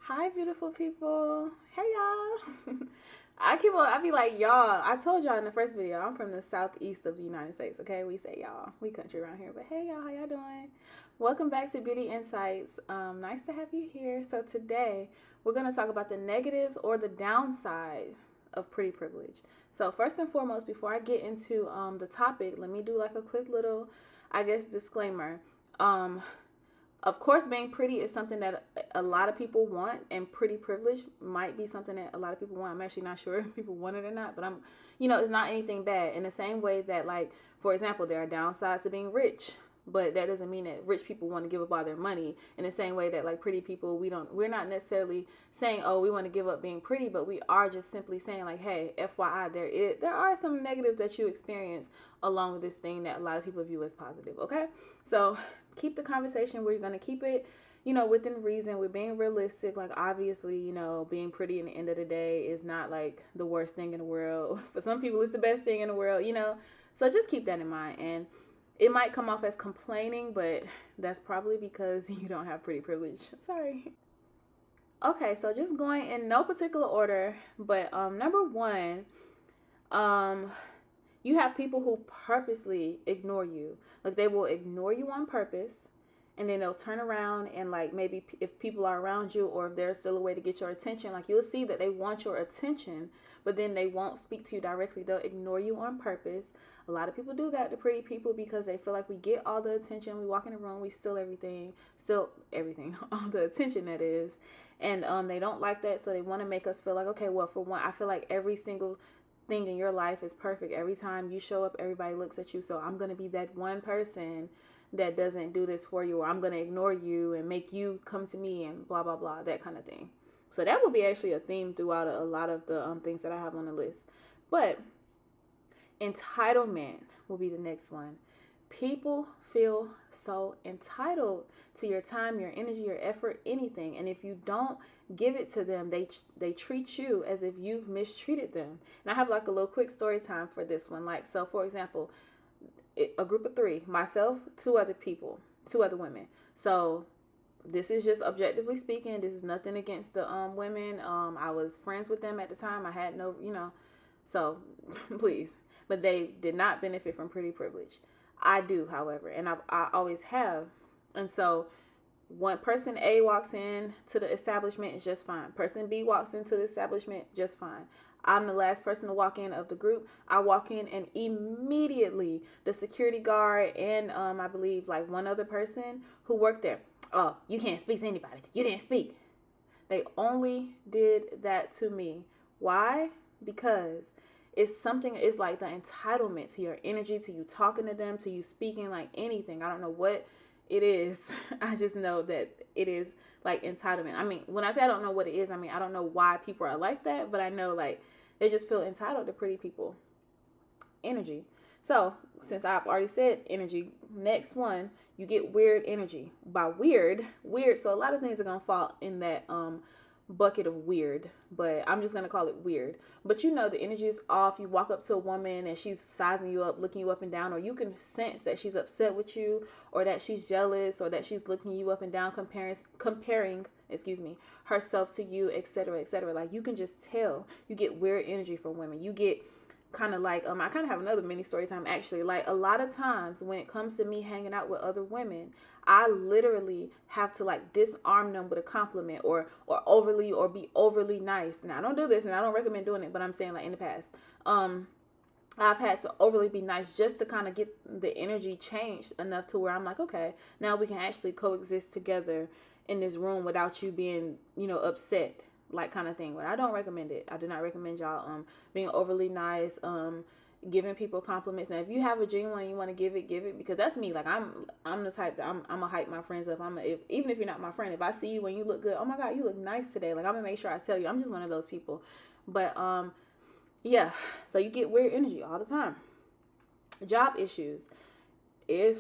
Hi, beautiful people. Hey, y'all. I be like, y'all. I told y'all in the first video, I'm from the southeast of the United States, okay? We say y'all. We country around here. But hey, y'all, how y'all doing? Welcome back to Beauty Insights. Nice to have you here. So today, we're going to talk about the negatives or the downside of pretty privilege. So first and foremost, before I get into the topic, let me do like a quick little, I guess, disclaimer. Of course, being pretty is something that a lot of people want, and pretty privilege might be something that a lot of people want. I'm actually not sure if people want it or not, but it's not anything bad. In the same way that, like, for example, there are downsides to being rich, but that doesn't mean that rich people want to give up all their money. In the same way that, like, pretty people, we're not necessarily saying, oh, we want to give up being pretty, but we are just simply saying, like, hey, FYI, there are some negatives that you experience along with this thing that a lot of people view as positive. Okay, so keep the conversation, we're going to keep it, within reason. We're being realistic. Like, obviously, being pretty in the end of the day is not like the worst thing in the world. For some people, it's the best thing in the world, so just keep that in mind. And it might come off as complaining, but that's probably because you don't have pretty privilege. Sorry. Okay, so just going in no particular order, but number one, you have people who purposely ignore you. Like, they will ignore you on purpose, and then they'll turn around and, like, maybe if people are around you, or if there's still a way to get your attention, like, you'll see that they want your attention, but then they won't speak to you directly. They'll ignore you on purpose. A lot of people do that to pretty people because they feel like we get all the attention. We walk in the room, we steal everything, all the attention, that is. And they don't like that, so they want to make us feel like, okay, well, for one, I feel like every single thing in your life is perfect. Every time you show up, everybody looks at you, so I'm going to be that one person that doesn't do this for you, or I'm going to ignore you and make you come to me and blah blah blah, that kind of thing. So that will be actually a theme throughout a lot of the things that I have on the list. But entitlement will be the next one. People feel so entitled to your time, your energy, your effort, anything. And if you don't give it to them, they treat you as if you've mistreated them. And I have like a little quick story time for this one. Like, so for example, a group of three, myself, two other women. So this is just objectively speaking. This is nothing against the women. I was friends with them at the time. I had no, so please. But they did not benefit from pretty privilege. I do, however, and I always have. And so when person A walks in to the establishment, it's just fine. Person B walks into the establishment, just fine. I'm the last person to walk in of the group. I walk in, and immediately the security guard and I believe like one other person who worked there, oh, you can't speak to anybody. You didn't speak. They only did that to me. Why? Because it's like the entitlement to your energy, to you talking to them, to you speaking, like anything. I don't know what it is. I just know that it is like entitlement. I mean, when I say I don't know what it is, I mean, I don't know why people are like that, but I know like they just feel entitled to pretty people. Energy. So since I've already said energy, next one, you get weird energy. By weird, so a lot of things are going to fall in that bucket of weird, but I'm just gonna call it weird. But the energy is off. You walk up to a woman and she's sizing you up, looking you up and down, or you can sense that she's upset with you, or that she's jealous, or that she's looking you up and down, comparing herself to you, etc., etc. Like, you can just tell. You get weird energy from women. You get kind of like I kind of have another mini story time, actually. Like, a lot of times when it comes to me hanging out with other women, I literally have to like disarm them with a compliment, or be overly nice. Now, I don't do this and I don't recommend doing it, but I'm saying, like, in the past, I've had to overly be nice just to kind of get the energy changed enough to where I'm like, okay, now we can actually coexist together in this room without you being, upset, like, kind of thing. But I don't recommend it. I do not recommend y'all being overly nice, giving people compliments. Now, if you have a genuine, you want to give it, because that's me. Like, I'm the type that I'm gonna hype my friends up. Even if you're not my friend, if I see you when you look good, oh my god, you look nice today, like, I'm gonna make sure I tell you. I'm just one of those people. But yeah, so you get weird energy all the time. Job issues. If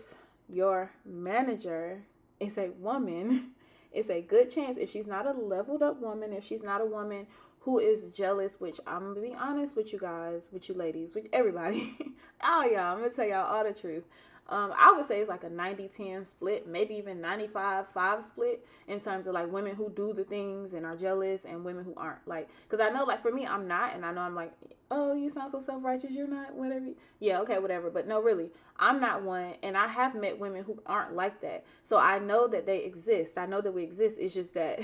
your manager is a woman, it's a good chance, if she's not a leveled up woman, if she's not a woman who is jealous, which I'm gonna be honest with you guys, with you ladies, with everybody, all y'all, I'm gonna tell y'all all the truth. I would say it's like a 90-10 split, maybe even 95-5 split in terms of like women who do the things and are jealous and women who aren't. Like, because I know, like, for me, I'm not, and I know I'm like, oh, you sound so self-righteous, you're not, whatever. Yeah, okay, whatever. But no, really, I'm not one, and I have met women who aren't like that. So I know that they exist. I know that we exist. It's just that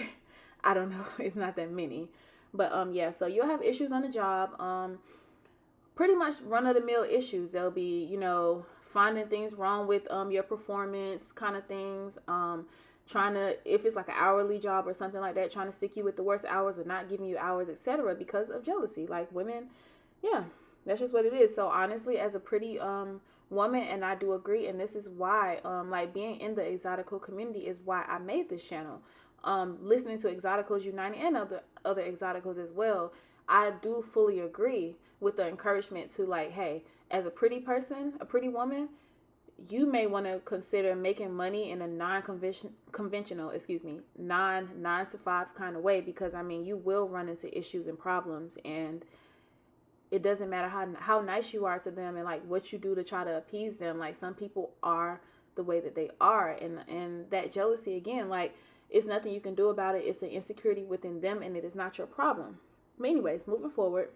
I don't know. It's not that many. But yeah, so you'll have issues on the job. Pretty much run of the mill issues. There'll be, finding things wrong with your performance kind of things. Trying to, if it's like an hourly job or something like that, trying to stick you with the worst hours or not giving you hours, etc., because of jealousy. Like, women, yeah, that's just what it is. So honestly, as a pretty woman, and I do agree, and this is why like being in the Exotical community is why I made this channel. Listening to Exoticals United and other Exoticals as well, I do fully agree with the encouragement to, like, hey, as a pretty person, a pretty woman, you may want to consider making money in a non-conventional, non-9 to 5 kind of way, because I mean, you will run into issues and problems, and it doesn't matter how nice you are to them and like what you do to try to appease them. Like, some people are the way that they are, and that jealousy, again, like, it's nothing you can do about it. It's an insecurity within them, and it is not your problem. But anyways, moving forward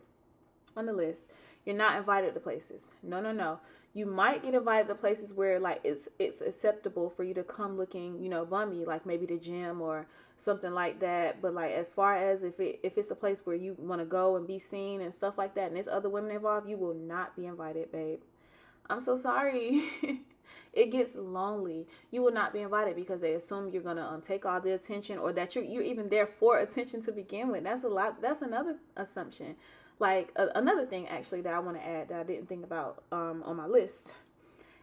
on the list, you're not invited to places. No. You might get invited to places where, like, it's acceptable for you to come looking, bummy, like maybe the gym or something like that. But like, as far as if it's a place where you want to go and be seen and stuff like that, and there's other women involved, you will not be invited, babe. I'm so sorry. It gets lonely. You will not be invited because they assume you're gonna take all the attention, or that you're even there for attention to begin with. That's a lot. That's another assumption. Like, another thing actually that I want to add that I didn't think about on my list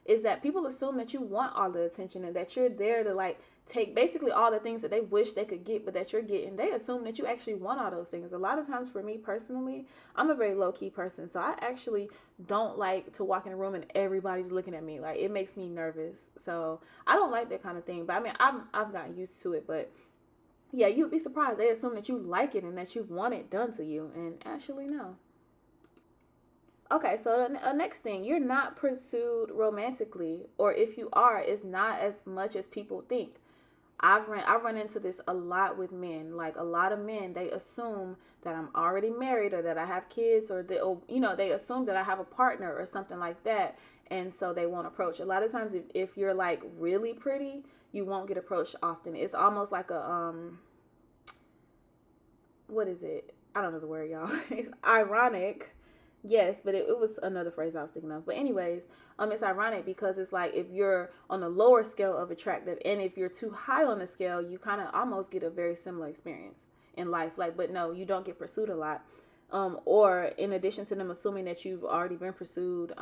is that people assume that you want all the attention and that you're there to, like, take basically all the things that they wish they could get but that you're getting. They assume that you actually want all those things. A lot of times, for me personally, I'm a very low-key person, so I actually don't like to walk in a room and everybody's looking at me. Like, it makes me nervous. So I don't like that kind of thing. But I mean, I've gotten used to it. But yeah, you'd be surprised. They assume that you like it and that you want it done to you, and actually no. Okay, so the next thing, you're not pursued romantically, or if you are, it's not as much as people think. I've run into this a lot with men. Like, a lot of men, they assume that I'm already married, or that I have kids, or they assume that I have a partner or something like that, and so they won't approach. A lot of times, if you're like really pretty, you won't get approached often. It's almost like a what is it? I don't know the word, y'all. It's ironic. Yes, but it was another phrase I was thinking of. But anyways, it's ironic because it's like, if you're on the lower scale of attractive, and if you're too high on the scale, you kind of almost get a very similar experience in life. Like, but no, you don't get pursued a lot. Or in addition to them assuming that you've already been pursued,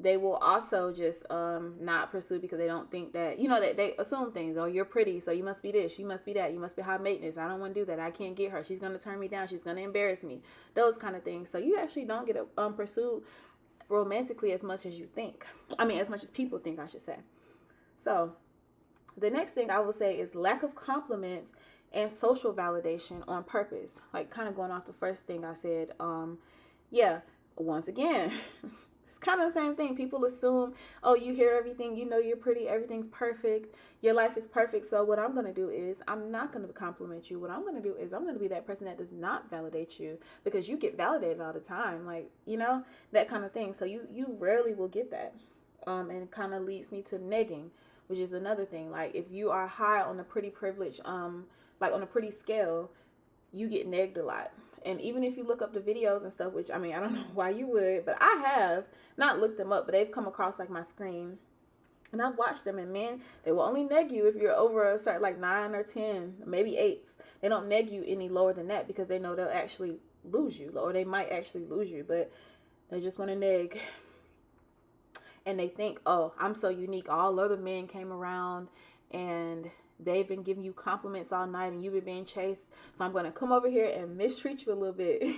they will also just not pursue because they don't think that, that they assume things. Oh, you're pretty, so you must be this, you must be that, you must be high maintenance. I don't want to do that. I can't get her. She's going to turn me down. She's going to embarrass me. Those kind of things. So you actually don't get pursued romantically as much as you think. I mean, as much as people think, I should say. So the next thing I will say is lack of compliments and social validation on purpose. Like, kind of going off the first thing I said. Yeah, once again, kind of the same thing. People assume, oh, you hear everything, you're pretty, everything's perfect, your life is perfect. So what I'm going to do is, I'm not going to compliment you. What I'm going to do is, I'm going to be that person that does not validate you, because you get validated all the time, like, that kind of thing. So you rarely will get that. And it kind of leads me to negging, which is another thing. Like, if you are high on the pretty privilege, like on a pretty scale, you get negged a lot. And even if you look up the videos and stuff, which, I mean, I don't know why you would, but I have not looked them up, but they've come across like my screen, and I've watched them, and men, they will only neg you if you're over a certain, like 9 or 10, maybe 8s. They don't neg you any lower than that because they know they'll actually lose you, or they might actually lose you, but they just want to neg. And they think, oh, I'm so unique. All other men came around and they've been giving you compliments all night and you've been being chased. So I'm going to come over here and mistreat you a little bit.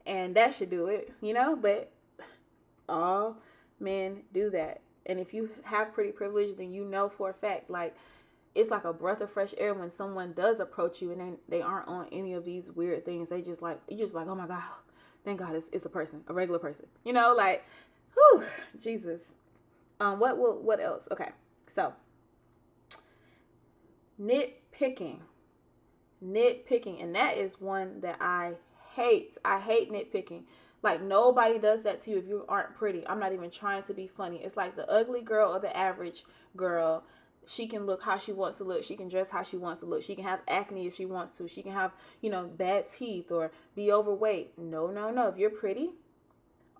And that should do it, but all men do that. And if you have pretty privilege, then you know for a fact, like, it's like a breath of fresh air when someone does approach you and they aren't on any of these weird things. They just like, you're just like, oh my God, thank God it's a person, a regular person, like, whew, Jesus. What else? Okay, so nitpicking, and that is one that I hate. I hate nitpicking. Like, nobody does that to you if you aren't pretty. I'm not even trying to be funny. It's like the ugly girl or the average girl. She can look how she wants to look. She can dress how she wants to look. She can have acne if she wants to. She can have, bad teeth or be overweight. No, no, no. If you're pretty,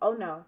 oh no.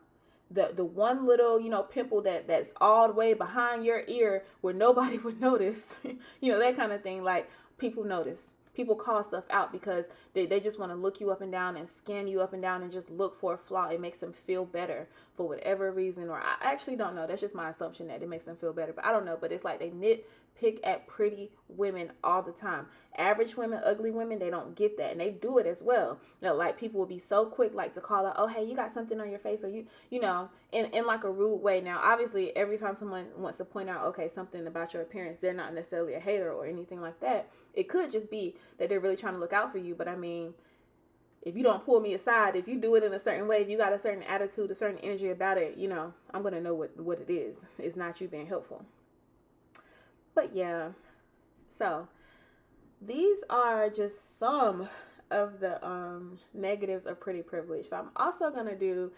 The one little, pimple that's all the way behind your ear where nobody would notice, that kind of thing. Like, people notice. People call stuff out because they just want to look you up and down and scan you up and down and just look for a flaw. It makes them feel better for whatever reason. Or I actually don't know. That's just my assumption that it makes them feel better. But I don't know. But it's like they nitpick at pretty women all the time. Average women, ugly women, they don't get that. And they do it as well. Like, people will be so quick like to call out, oh, hey, you got something on your face, or in like a rude way. Now, obviously, every time someone wants to point out, okay, something about your appearance, they're not necessarily a hater or anything like that. It could just be that they're really trying to look out for you. But I mean, if you don't pull me aside, if you do it in a certain way, if you got a certain attitude, a certain energy about it, I'm going to know what it is. It's not you being helpful. But yeah, so these are just some of the negatives of pretty privilege. So I'm also going to do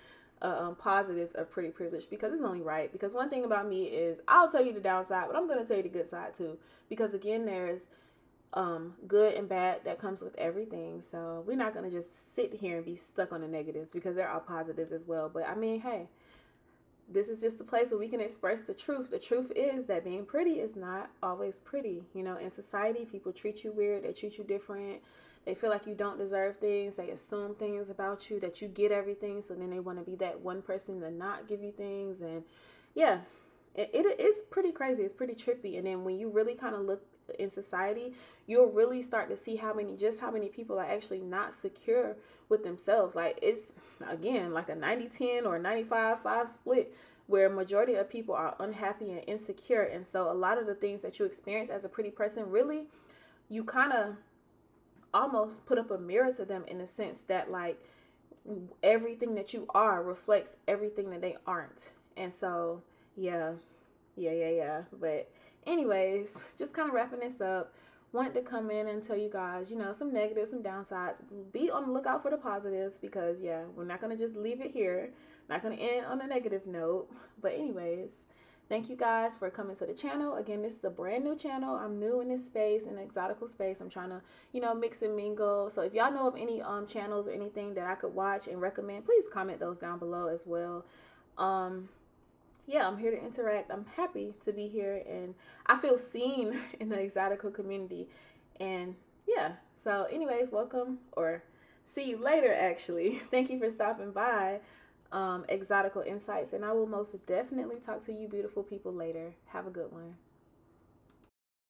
positives of pretty privilege, because it's only right. Because one thing about me is I'll tell you the downside, but I'm going to tell you the good side too. Because again, there's good and bad that comes with everything. So we're not going to just sit here and be stuck on the negatives, because there are positives as well. But I mean, hey, this is just a place where we can express the truth. The truth is that being pretty is not always pretty. In society, people treat you weird. They treat you different. They feel like you don't deserve things. They assume things about you, that you get everything. So then they want to be that one person to not give you things. And yeah, it is pretty crazy. It's pretty trippy. And then when you really kind of look in society, you'll really start to see how many people are actually not secure with themselves. Like, it's, again, like a 90-10 or 95-5 split, where majority of people are unhappy and insecure. And so a lot of the things that you experience as a pretty person, really, you kind of almost put up a mirror to them, in the sense that, like, everything that you are reflects everything that they aren't. And so yeah. But anyways, just kind of wrapping this up, wanted to come in and tell you guys, some negatives, some downsides. Be on the lookout for the positives, because yeah, we're not going to just leave it here. Not going to end on a negative note. But anyways, thank you guys for coming to the channel. Again, this is a brand new channel. I'm new in this space, in the exotical space. I'm trying to, mix and mingle. So if y'all know of any channels or anything that I could watch and recommend, please comment those down below as well. Yeah, I'm here to interact. I'm happy to be here, and I feel seen in the exotical community. And yeah, so anyways, welcome, or see you later, actually. Thank you for stopping by Exotical Insights, and I will most definitely talk to you beautiful people later. Have a good one.